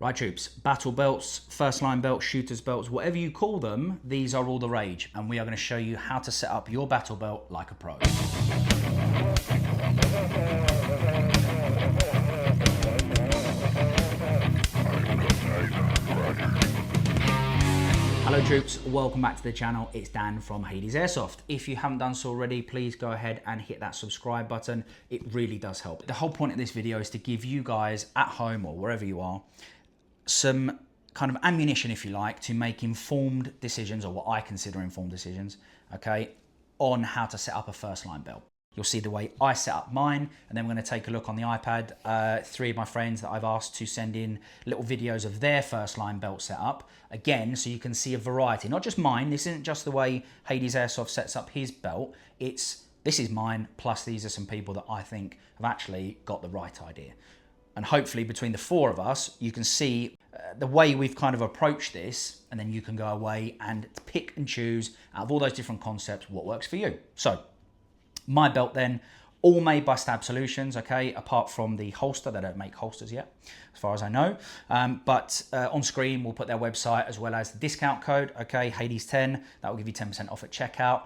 Right troops, battle belts, first line belts, shooters belts, whatever you call them, these are all the rage, and we are going to show you how to set up your battle belt like a pro. Hello troops, welcome back to the channel. It's Dan from JBG Airsoft. If you haven't done so already, please go ahead and hit that subscribe button. It really does help. The whole point of this video is to give you guys at home or wherever you are some kind of ammunition, if you like, to make informed decisions, or what I consider informed decisions, okay, on how to set up a first line belt. You'll see the way I set up mine, and then we're going to take a look on the iPad. Three of my friends that I've asked to send in little videos of their first line belt setup, again, so you can see a variety. Not just mine, this isn't just the way JBG Airsoft sets up his belt, this is mine, plus these are some people that I think have actually got the right idea. And hopefully between the four of us, you can see the way we've kind of approached this, and then you can go away and pick and choose out of all those different concepts what works for you. So, my belt then, all made by Stab Solutions, okay, apart from the holster. They don't make holsters yet, as far as I know. But on screen, we'll put their website as well as the discount code, okay, JBG10. That will give you 10% off at checkout.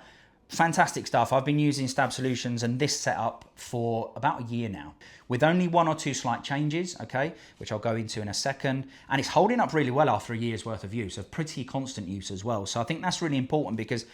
Fantastic stuff. I've been using Stab Solutions and this setup for about a year now, with only one or two slight changes, okay, which I'll go into in a second. And it's holding up really well after a year's worth of use, of pretty constant use as well. So I think that's really important, because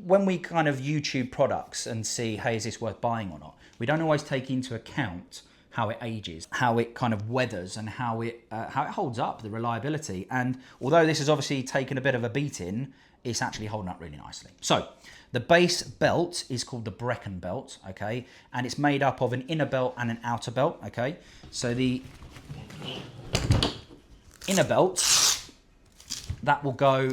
when we kind of YouTube products and see, hey, is this worth buying or not, we don't always take into account how it ages, how it kind of weathers, and how it holds up, the reliability. And although this has obviously taken a bit of a beating, it's actually holding up really nicely. So the base belt is called the Brecken belt, okay, and it's made up of an inner belt and an outer belt, okay. So the inner belt, that will go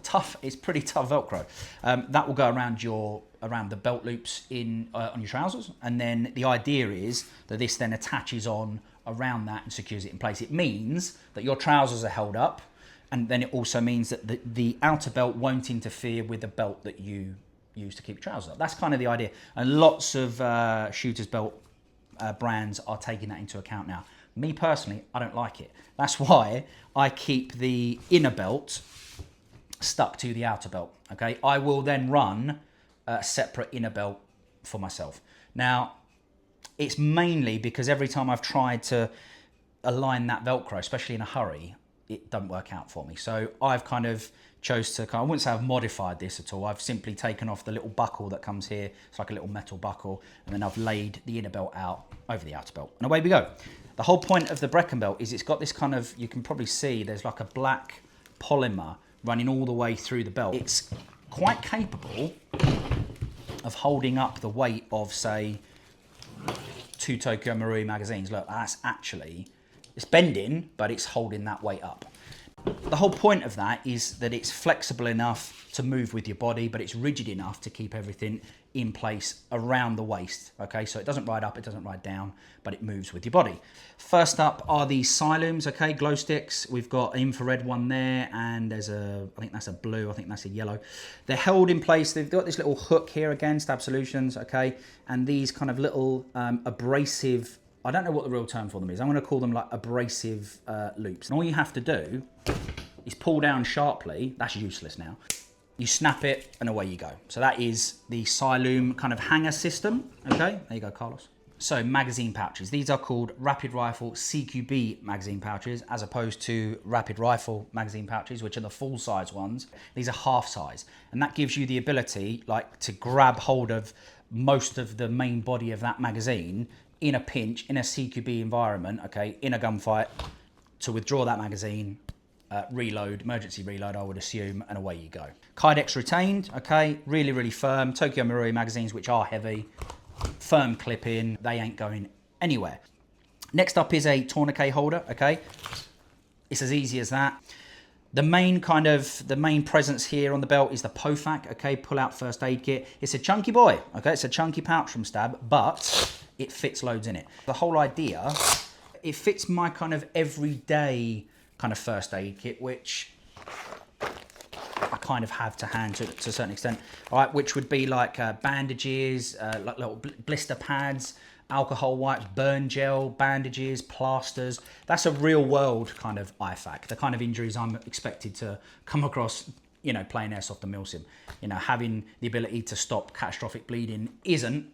tough. It's pretty tough Velcro. That will go around the belt loops on your trousers, and then the idea is that this then attaches on around that and secures it in place. It means that your trousers are held up, and then it also means that the outer belt won't interfere with the belt that you use to keep your trousers up. That's kind of the idea, and lots of shooters belt brands are taking that into account now. Me personally, I don't like it. That's why I keep the inner belt stuck to the outer belt, okay? I will then run a separate inner belt for myself. Now, it's mainly because every time I've tried to align that Velcro, especially in a hurry, it doesn't work out for me. So I've kind of chose to, I wouldn't say I've modified this at all. I've simply taken off the little buckle that comes here. It's like a little metal buckle. And then I've laid the inner belt out over the outer belt. And away we go. The whole point of the Brecken belt is it's got this kind of, you can probably see there's like a black polymer running all the way through the belt. It's quite capable of holding up the weight of, say, 2 Tokyo Marui magazines. Look, that's actually, it's bending, but it's holding that weight up. The whole point of that is that it's flexible enough to move with your body, but it's rigid enough to keep everything in place around the waist, okay? So it doesn't ride up, it doesn't ride down, but it moves with your body. First up are the Silooms, okay, glow sticks. We've got an infrared one there, and there's a, I think that's a blue, I think that's a yellow. They're held in place. They've got this little hook here again, Stab Solutions, okay? And these kind of little abrasive, I don't know what the real term for them is. I'm going to call them like abrasive loops. And all you have to do is pull down sharply. That's useless now. You snap it and away you go. So that is the Siloom kind of hanger system. Okay, there you go, Carlos. So magazine pouches. These are called Rapid Rifle CQB magazine pouches, as opposed to Rapid Rifle magazine pouches, which are the full size ones. These are half size. And that gives you the ability, like, to grab hold of most of the main body of that magazine in a pinch, in a CQB environment, okay, in a gunfight, to withdraw that magazine, reload, emergency reload, I would assume, and away you go. Kydex retained, okay, really, really firm. Tokyo Marui magazines, which are heavy, firm clip in, they ain't going anywhere. Next up is a tourniquet holder, okay. It's as easy as that. The main presence here on the belt is the POFAC, okay, pull out first aid kit. It's a chunky boy, okay, it's a chunky pouch from Stab, but it fits loads in it. The whole idea, it fits my kind of everyday kind of first aid kit, which I kind of have to hand to a certain extent, all right, which would be like bandages, like little blister pads, alcohol wipes, burn gel, bandages, plasters. That's a real world kind of IFAC, the kind of injuries I'm expected to come across, you know, playing airsoft and milsim. You know, having the ability to stop catastrophic bleeding isn't,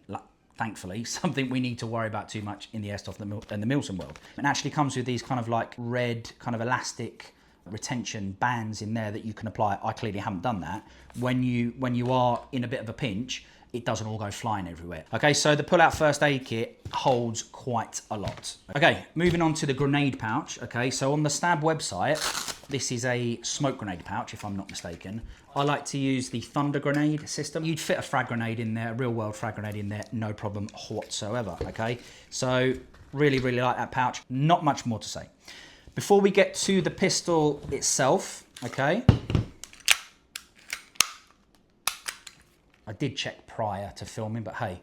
thankfully, something we need to worry about too much in the airsoft and the milsim world. It actually comes with these kind of like red kind of elastic retention bands in there that you can apply. I clearly haven't done that. When you are in a bit of a pinch, it doesn't all go flying everywhere. Okay, so the pull-out first aid kit holds quite a lot. Okay, moving on to the grenade pouch. Okay, so on the Stab website, this is a smoke grenade pouch, if I'm not mistaken. I like to use the Thunder grenade system. You'd fit a frag grenade in there, a real world frag grenade in there, no problem whatsoever, okay? So really, really like that pouch. Not much more to say. Before we get to the pistol itself, okay? I did check prior to filming, but hey,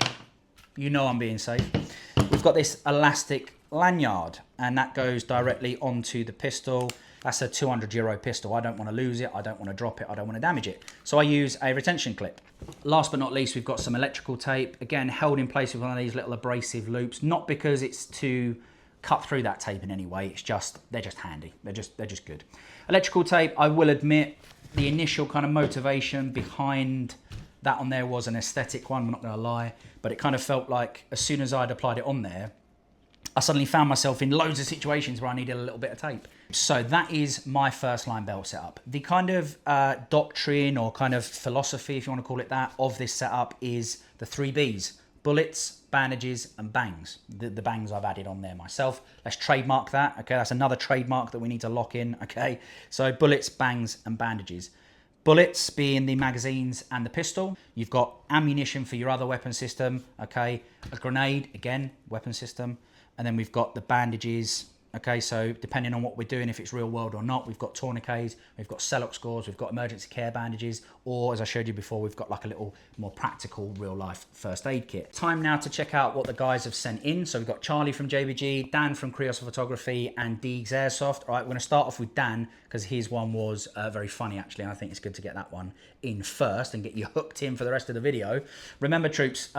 you know I'm being safe. We've got this elastic lanyard, and that goes directly onto the pistol. That's a €200 pistol. I don't want to lose it. I don't want to drop it. I don't want to damage it. So I use a retention clip. Last but not least, we've got some electrical tape. Again, held in place with one of these little abrasive loops. Not because it's to cut through that tape in any way. It's just, they're just handy. They're just good. Electrical tape, I will admit, the initial kind of motivation behind that on there was an aesthetic one, I'm not gonna lie, but it kind of felt like as soon as I'd applied it on there, I suddenly found myself in loads of situations where I needed a little bit of tape. So that is my first line belt setup. The kind of doctrine or kind of philosophy, if you want to call it that, of this setup is the 3 Bs. Bullets, bandages, and bangs. The bangs I've added on there myself. Let's trademark that, okay? That's another trademark that we need to lock in, okay? So bullets, bangs, and bandages. Bullets being the magazines and the pistol. You've got ammunition for your other weapon system, okay? A grenade, again, weapon system. And then we've got the bandages, okay? So depending on what we're doing, if it's real world or not, we've got tourniquets, we've got Celox gauze, we've got emergency care bandages, or as I showed you before, we've got like a little more practical real life first aid kit. Time now to check out what the guys have sent in. So we've got Charlie from JBG, Dan from Krios Photography, and JBG Airsoft. All right, we're gonna start off with Dan, because his one was very funny actually, and I think it's good to get that one in first and get you hooked in for the rest of the video. Remember troops,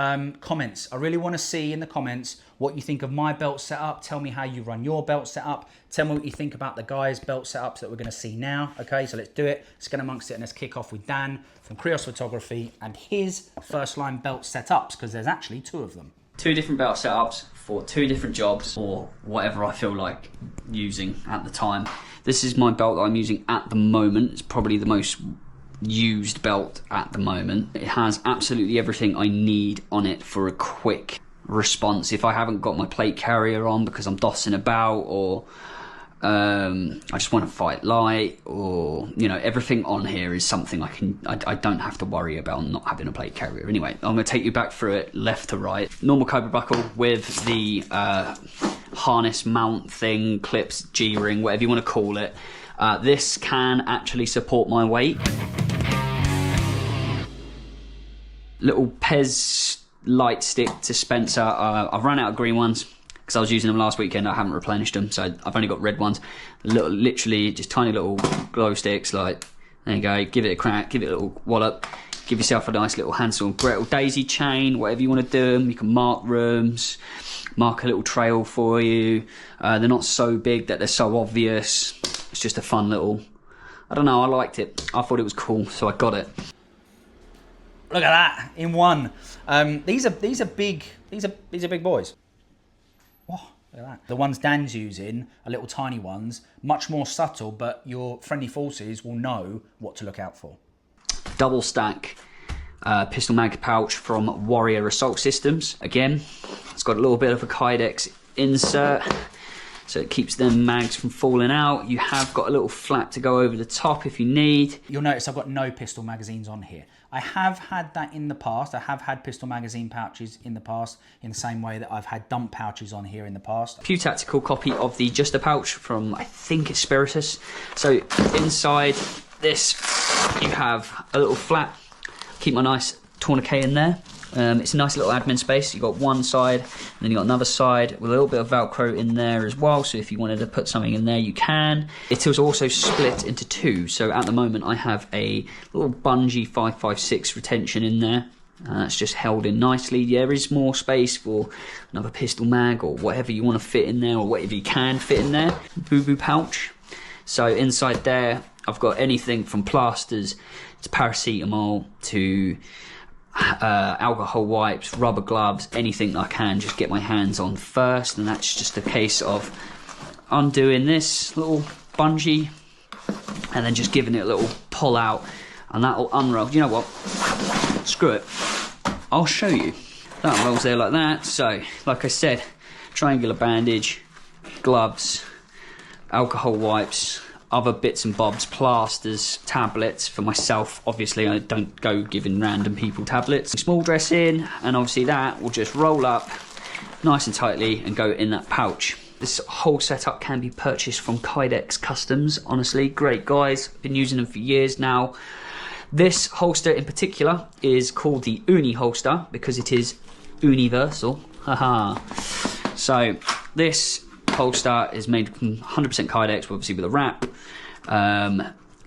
comments. I really want to see in the comments what you think of my belt setup. Tell me how you run your belt setup. Tell me what you think about the guys' belt setups that we're going to see now. Okay, so let's do it. Let's get amongst it and let's kick off with Dan from Krios Photography and his first line belt setups, because there's actually 2 of them. 2 different belt setups for 2 different jobs, or whatever I feel like using at the time. This is my belt that I'm using at the moment. It's probably the most used belt at the moment. It has absolutely everything I need on it for a quick response. If I haven't got my plate carrier on because I'm dossing about, or I just want to fight light, or you know, everything on here is something I don't have to worry about not having a plate carrier. Anyway, I'm going to take you back through it left to right. Normal cobra buckle with the harness mount thing, clips, G-ring, whatever you want to call it. This can actually support my weight. Little Pez light stick dispenser. I've run out of green ones because I was using them last weekend. I haven't replenished them, so I've only got red ones. Literally just tiny little glow sticks. Like, there you go. Give it a crack. Give it a little wallop. Give yourself a nice little Hansel and Gretel daisy chain. Whatever you want to do them. You can mark rooms, mark a little trail for you. They're not so big that they're so obvious. It's just a fun little. I don't know. I liked it. I thought it was cool, so I got it. Look at that in one. These are big boys. Oh, look at that. The ones Dan's using are little tiny ones, much more subtle, but your friendly forces will know what to look out for. Double stack pistol mag pouch from Warrior Assault Systems. Again, it's got a little bit of a Kydex insert, so it keeps them mags from falling out. You have got a little flap to go over the top if you need. You'll notice I've got no pistol magazines on here. I have had that in the past. I have had pistol magazine pouches in the past, in the same way that I've had dump pouches on here in the past. Pew Tactical copy of the Just a Pouch from, I think it's Spiritus. So inside this, you have a little flap. Keep my nice tourniquet in there. It's a nice little admin space. You've got one side, and then you've got another side with a little bit of Velcro in there as well, so if you wanted to put something in there, you can. It is also split into 2, so at the moment I have a little bungee 556 retention in there, It's just held in nicely. There is more space for another pistol mag or whatever you want to fit in there, or whatever you can fit in there. Boo-boo pouch. So inside there, I've got anything from plasters to paracetamol to alcohol wipes, rubber gloves, anything that I can just get my hands on first. And that's just a case of undoing this little bungee and then just giving it a little pull out, and that'll unroll. You know what? Screw it. I'll show you. That rolls there like that. So, like I said, triangular bandage, gloves, alcohol wipes, other bits and bobs, plasters, tablets for myself. Obviously, I don't go giving random people tablets. Small dressing, and obviously that will just roll up nice and tightly and go in that pouch. This whole setup can be purchased from Krios Customs. Honestly, great guys. Been using them for years now. This holster in particular is called the Uni holster because it is universal. Haha. So this holster is made from 100% Kydex, obviously with a wrap.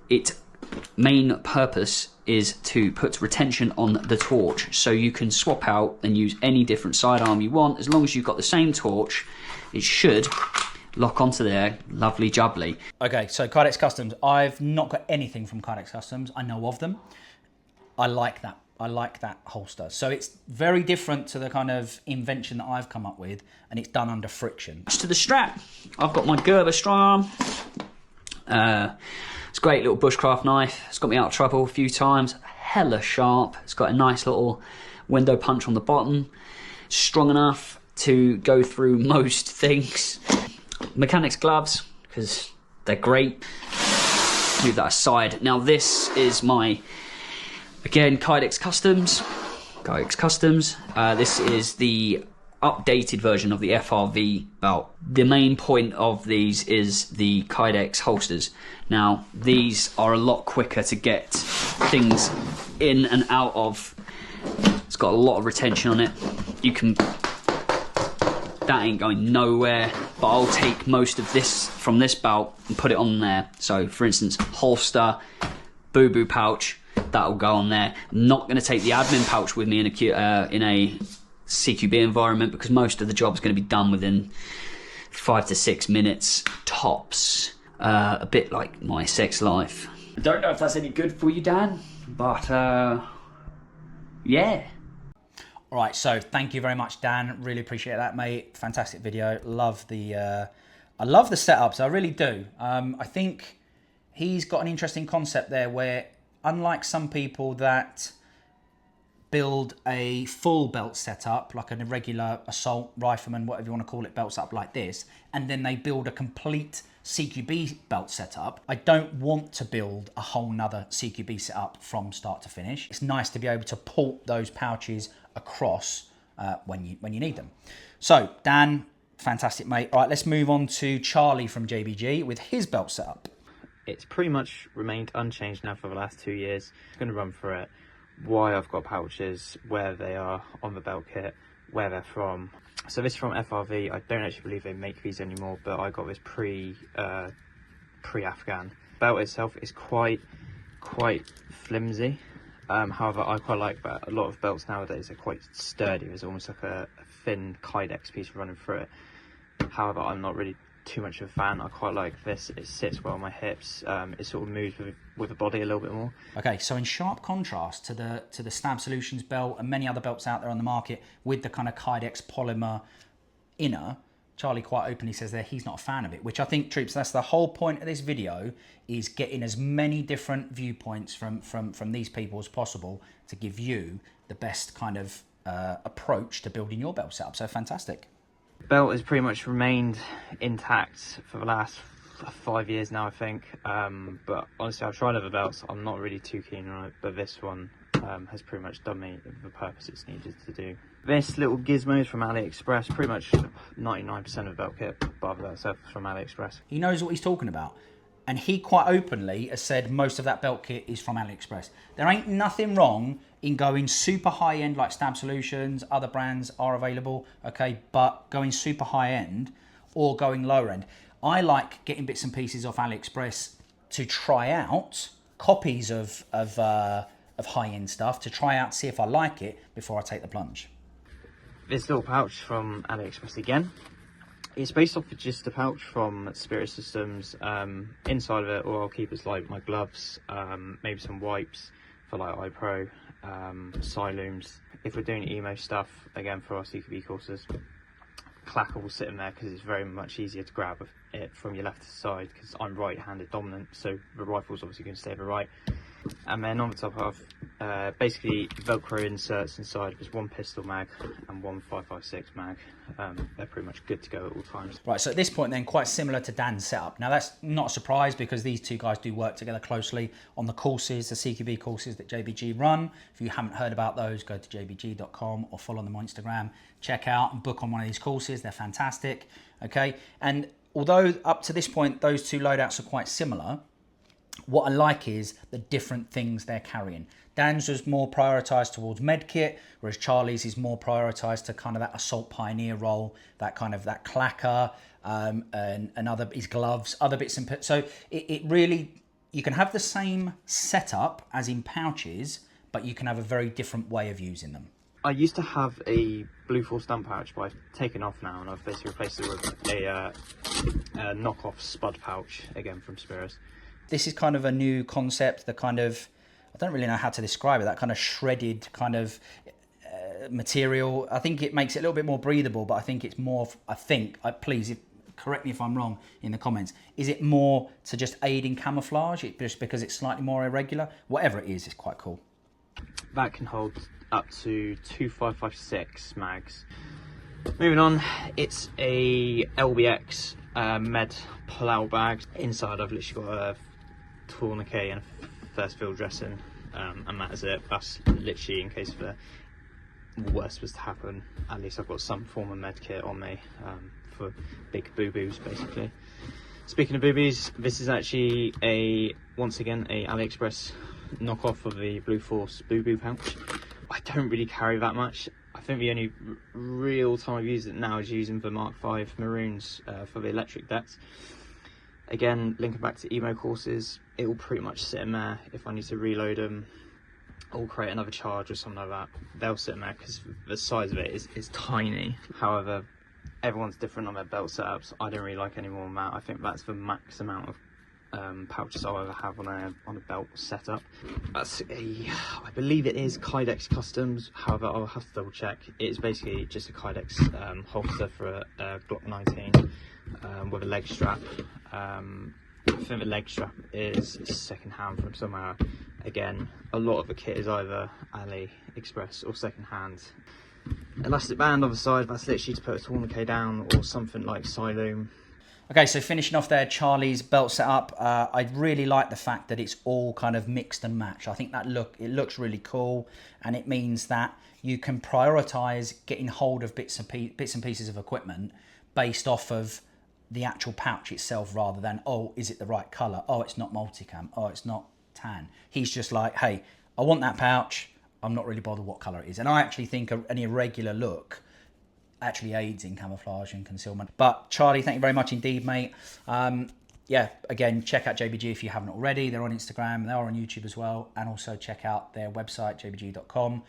Its main purpose is to put retention on the torch, so you can swap out and use any different sidearm you want. As long as you've got the same torch, it should lock onto there, lovely jubbly. Okay, so Kydex Customs. I've not got anything from Kydex Customs. I know of them. I like that. I like that holster. So it's very different to the kind of invention that I've come up with, and it's done under friction. To the strap, I've got my Gerber strong arm. It's a great little bushcraft knife. It's got me out of trouble a few times. Hella sharp. It's got a nice little window punch on the bottom. Strong enough to go through most things. Mechanics gloves, because they're great. Move that aside. Now this is my, again, Kydex Customs. This is the updated version of the FRV belt. The main point of these is the Kydex holsters. Now these are a lot quicker to get things in and out of. It's got a lot of retention on it. You can, that ain't going nowhere, but I'll take most of this from this belt and put it on there. So for instance, holster, boo-boo pouch, that'll go on there. I'm not going to take the admin pouch with me in a CQB environment because most of the job's going to be done within 5 to 6 minutes tops. A bit like my sex life. I don't know if that's any good for you, Dan, but yeah. All right, so thank you very much, Dan. Really appreciate that, mate. Fantastic video. Love the I love the setups. I really do. I think he's got an interesting concept there where, unlike some people that build a full belt setup, like an irregular assault rifleman, whatever you want to call it, belt setup like this, and then they build a complete CQB belt setup. I don't want to build a whole nother CQB setup from start to finish. It's nice to be able to port those pouches across when you need them. So Dan, fantastic, mate. All right, let's move on to Charlie from JBG with his belt setup. It's pretty much remained unchanged now for the last 2 years. I'm going to run through it, why I've got pouches, where they are on the belt kit, where they're from. So this is from FRV. I don't actually believe they make these anymore, but I got this pre-Afghan. Belt itself is quite flimsy. However, I quite like that. A lot of belts nowadays are quite sturdy. There's almost like a thin Kydex piece running through it. However, I'm not really too much of a fan. I quite like this. It sits well on my hips. It sort of moves with the body a little bit more. Okay, so in sharp contrast to the Stab Solutions belt and many other belts out there on the market with the kind of Kydex polymer inner, Charlie quite openly says there he's not a fan of it, which I think, troops, that's the whole point of this video, is getting as many different viewpoints from these people as possible to give you the best kind of approach to building your belt setup. So fantastic. Belt has pretty much remained intact for the last 5 years now, I think. But honestly, I've tried other belts. I'm not really too keen on it, but this one has pretty much done me the purpose it's needed to do. This little gizmo is from AliExpress. Pretty much 99% of belt kit, bar that stuff, from AliExpress. He knows what he's talking about. And he quite openly has said most of that belt kit is from AliExpress. There ain't nothing wrong in going super high end like Stab Solutions, other brands are available, okay, but going super high end or going lower end. I like getting bits and pieces off AliExpress to try out copies of of high-end stuff to try out, see if I like it before I take the plunge. This little pouch from AliExpress again. It's based off of just a pouch from Spirit Systems. Inside of it, all I'll keep is like my gloves, maybe some wipes for like iPro, Silooms. If we're doing emo stuff, again for our CQB courses, clacker will sit in there because it's very much easier to grab it from your left side because I'm right-handed dominant, so the rifle's obviously going to stay to the right. And then on the top of basically Velcro inserts inside. There's one pistol mag and one 5.56 mag. They're pretty much good to go at all times. Right, so at this point then, quite similar to Dan's setup. Now that's not a surprise because these two guys do work together closely on the courses, the CQB courses that JBG run. If you haven't heard about those, go to jbg.com or follow them on Instagram. Check out and book on one of these courses. They're fantastic, okay? And although up to this point, those two loadouts are quite similar, what I like is the different things they're carrying. Dan's was more prioritized towards medkit, whereas Charlie's is more prioritized to kind of that assault pioneer role, that kind of that clacker, and other his gloves, other bits and so it really, you can have the same setup as in pouches, but you can have a very different way of using them. I used to have a Blue Force dump pouch, but I've taken off now and I've basically replaced it with a knockoff spud pouch, again from Spirit. This is kind of a new concept, the kind of, I don't really know how to describe it, that kind of shredded kind of material. I think it makes it a little bit more breathable, but I think it's more, please correct me if I'm wrong in the comments, is it more to just aid in camouflage, just because it's slightly more irregular? Whatever it is, it's quite cool. That can hold up to 2 5.56 mags. Moving on, it's a LBX med pull-out bag. Inside I've literally got a tourniquet and a first field dressing, and that is it. That's literally in case the worst was to happen. At least I've got some form of med kit on me for big boo-boos basically. Speaking of boo-boos, this is actually once again a AliExpress knockoff of the Blue Force boo-boo pouch. I don't really carry that much. I think the only real time I've used it now is using the Mark V Maroons for the electric decks. Again, linking back to emo courses, it will pretty much sit in there. If I need to reload them or create another charge or something like that, they'll sit in there because the size of it is tiny. However, everyone's different on their belt setups. I don't really like any more than that. I think that's the max amount of pouches I'll ever have on a belt setup. That's I believe it is Kydex Customs, however I'll have to double check. It's basically just a Kydex holster for a Glock 19 with a leg strap. I think the leg strap is second hand from somewhere. Again, a lot of the kit is either AliExpress or second hand. Elastic band on the side, that's literally to put a tourniquet down or something like Siloom. Okay, so finishing off there, Charlie's belt setup. I really like the fact that it's all kind of mixed and matched. I think that it looks really cool, and it means that you can prioritize getting hold of bits and pieces of equipment based off of the actual pouch itself, rather than, oh, is it the right color? Oh, it's not multicam. Oh, it's not tan. He's just like, hey, I want that pouch. I'm not really bothered what color it is. And I actually think an irregular look actually aids in camouflage and concealment. But Charlie, thank you very much indeed, mate. Yeah, again, check out JBG if you haven't already. They're on Instagram, they're on YouTube as well, and also check out their website, jbg.com.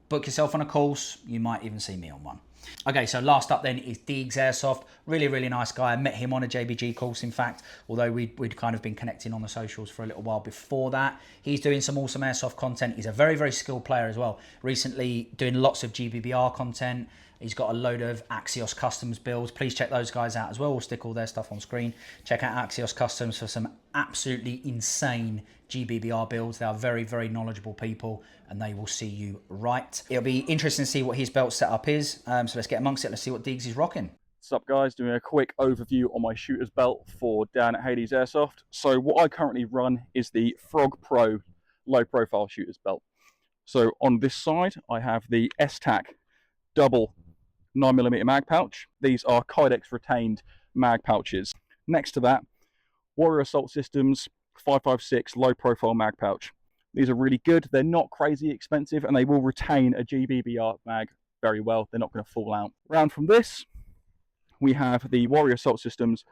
Book yourself on a course, you might even see me on one. Okay, so last up then is JBG Airsoft. Really, really nice guy. I met him on a JBG course, in fact, although we'd kind of been connecting on the socials for a little while before that. He's doing some awesome airsoft content. He's a very, very skilled player as well. Recently doing lots of GBBR content. He's got a load of Axios Customs builds. Please check those guys out as well. We'll stick all their stuff on screen. Check out Axios Customs for some absolutely insane GBBR builds. They are very, very knowledgeable people, and they will see you right. It'll be interesting to see what his belt setup is. So let's get amongst it. Let's see what Deegs is rocking. What's up, guys? Doing a quick overview on my shooter's belt for Dan at Hades Airsoft. So what I currently run is the Frog Pro low profile shooter's belt. So on this side, I have the S-Tac double 9mm mag pouch. These are Kydex retained mag pouches. Next to that, Warrior Assault Systems 5.56 low profile mag pouch. These are really good. They're not crazy expensive, and they will retain a GBBR mag very well. They're not going to fall out. Round from this, we have the Warrior Assault Systems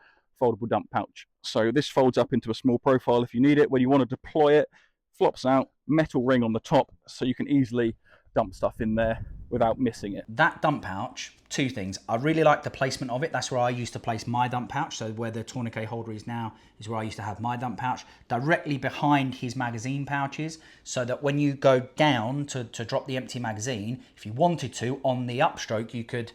foldable dump pouch. So this folds up into a small profile if you need it. When you want to deploy it flops out, metal ring on the top, so you can easily dump stuff in there without missing it. That dump pouch, two things. I really like the placement of it. That's where I used to place my dump pouch. So where the tourniquet holder is now is where I used to have my dump pouch, directly behind his magazine pouches, so that when you go down to drop the empty magazine, if you wanted to, on the upstroke, you could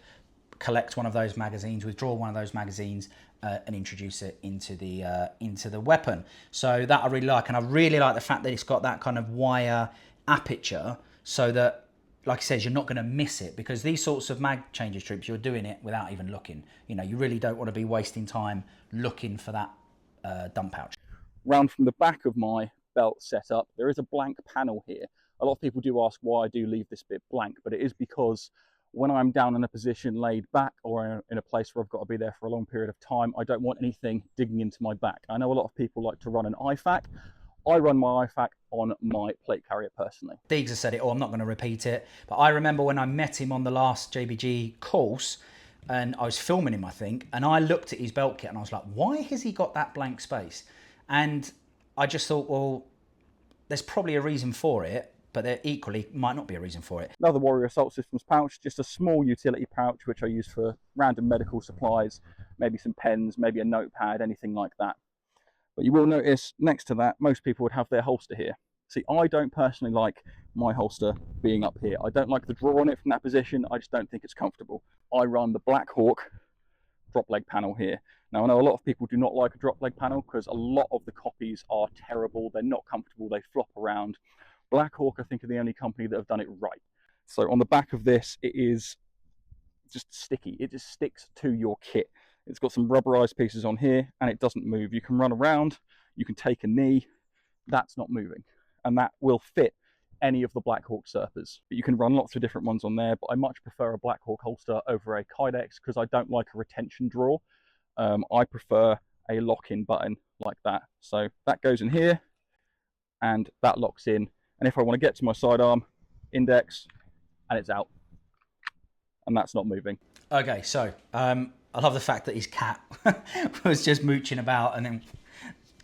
collect one of those magazines, withdraw one of those magazines, and introduce it into the weapon. So that I really like, and I really like the fact that it's got that kind of wire aperture, so that, like I said, you're not going to miss it, because these sorts of mag changes troops, you're doing it without even looking. You know, you really don't want to be wasting time looking for that dump pouch. Round from the back of my belt setup, there is a blank panel here. A lot of people do ask why I do leave this bit blank, but it is because when I'm down in a position laid back, or in a place where I've got to be there for a long period of time, I don't want anything digging into my back. I know a lot of people like to run an IFAK. I run my IFAK on my plate carrier personally. Deegs has said it, I'm not going to repeat it, but I remember when I met him on the last JBG course, and I was filming him, I think, and I looked at his belt kit and I was like, why has he got that blank space? And I just thought, well, there's probably a reason for it, but there equally might not be a reason for it. Another Warrior Assault Systems pouch, just a small utility pouch which I use for random medical supplies, maybe some pens, maybe a notepad, anything like that. But you will notice next to that, most people would have their holster here. See, I don't personally like my holster being up here. I don't like the draw on it from that position. I just don't think it's comfortable. I run the Black Hawk drop leg panel here. Now, I know a lot of people do not like a drop leg panel because a lot of the copies are terrible. They're not comfortable. They flop around. Black Hawk, I think, are the only company that have done it right. So on the back of this, it is just sticky. It just sticks to your kit. It's got some rubberized pieces on here and it doesn't move. You can run around, you can take a knee, that's not moving. And that will fit any of the Black Hawk Surfers. But you can run lots of different ones on there, but I much prefer a Black Hawk holster over a Kydex because I don't like a retention drawer. I prefer a lock-in button like that. So that goes in here and that locks in. And if I want to get to my sidearm, index, and it's out. And that's not moving. Okay, so I love the fact that his cat was just mooching about and then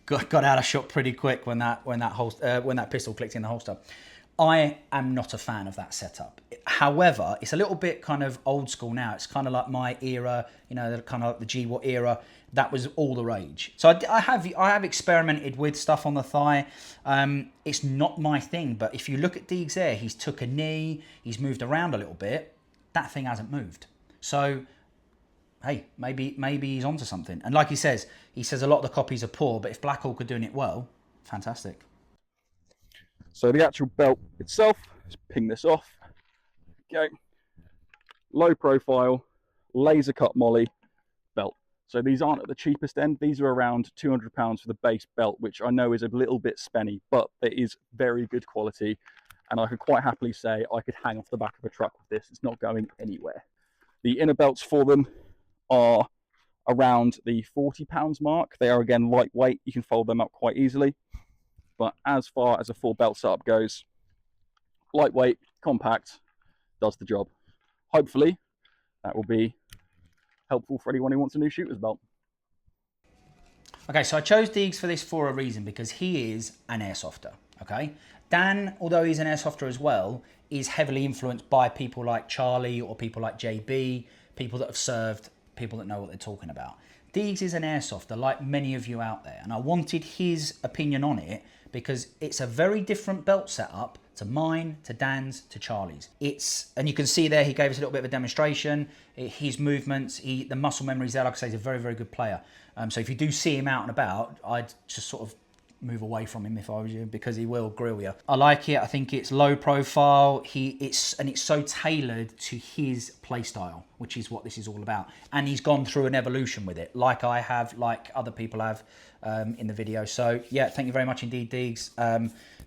got out of shot pretty quick when that pistol clicked in the holster. I am not a fan of that setup. However, it's a little bit kind of old school now. It's kind of like my era, you know, kind of like the GWAT era. That was all the rage. So I have experimented with stuff on the thigh. It's not my thing, but if you look at Deegs there, he's took a knee, he's moved around a little bit. That thing hasn't moved. So, hey, maybe he's onto something. And like he says a lot of the copies are poor, but if Black Hawk are doing it well, fantastic. So the actual belt itself, let's ping this off. Okay, low profile, laser cut molly belt. So these aren't at the cheapest end. These are around £200 for the base belt, which I know is a little bit spenny, but it is very good quality. And I could quite happily say I could hang off the back of a truck with this. It's not going anywhere. The inner belts for them are around the £40 mark. They are, again, lightweight. You can fold them up quite easily. But as far as a full belt setup goes, lightweight, compact, does the job. Hopefully, that will be helpful for anyone who wants a new shooter's belt. Okay, so I chose Deegs for this for a reason, because he is an airsofter, okay? Dan, although he's an airsofter as well, is heavily influenced by people like Charlie or people like JB, people that have served, people that know what they're talking about. Deegs is an airsofter like many of you out there, and I wanted his opinion on it because it's a very different belt setup to mine, to Dan's, to Charlie's. And you can see there, he gave us a little bit of a demonstration. His movements, the muscle memory's there. Like I say, he's a very, very good player. So if you do see him out and about, I'd just sort of move away from him if I was you, because he will grill you. I like it. I think it's low profile. It's so tailored to his play style, which is what this is all about. And he's gone through an evolution with it, like I have, like other people have in the video. So yeah, thank you very much indeed, Deegs.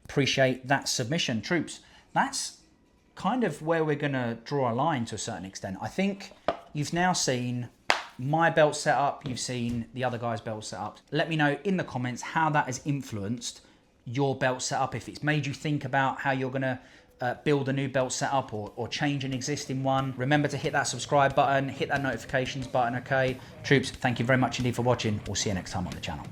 Appreciate that submission. Troops, that's kind of where we're going to draw a line to a certain extent. I think you've now seen my belt setup, you've seen the other guy's belt setup. Let me know in the comments how that has influenced your belt setup, if it's made you think about how you're going to build a new belt setup or change an existing one. Remember to hit that subscribe button, hit that notifications button, okay? Troops, thank you very much indeed for watching. We'll see you next time on the channel.